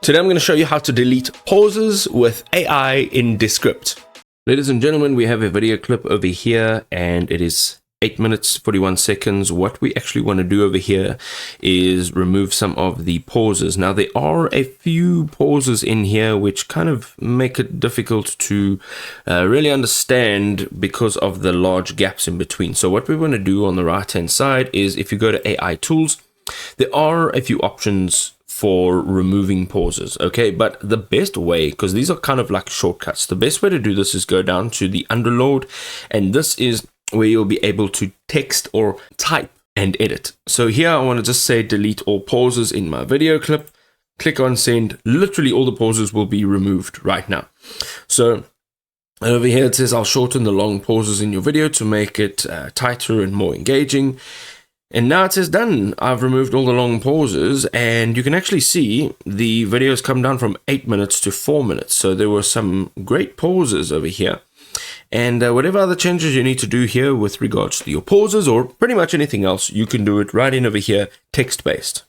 Today I'm going to show you how to delete pauses with AI in Descript. Ladies and gentlemen, we have a video clip over here and it is 8 minutes 41 seconds. What we actually want to do over here is remove some of the pauses. Now there are a few pauses in here which kind of make it difficult to really understand because of the large gaps in between. So what we want to do on the right hand side is, if you go to AI tools, there are a few options for removing pauses, okay? But the best way, because these are kind of like shortcuts, the best way to do this is go down to the underload, and this is where you'll be able to text or type and edit. So here I want to just say delete all pauses in my video clip, click on send. Literally all the pauses will be removed right now. So over here it says I'll shorten the long pauses in your video to make it tighter and more engaging. And now it says done. I've removed all the long pauses, and you can actually see the videos come down from 8 minutes to 4 minutes. So there were some great pauses over here. And whatever other changes you need to do here with regards to your pauses or pretty much anything else, you can do it right in over here, text-based.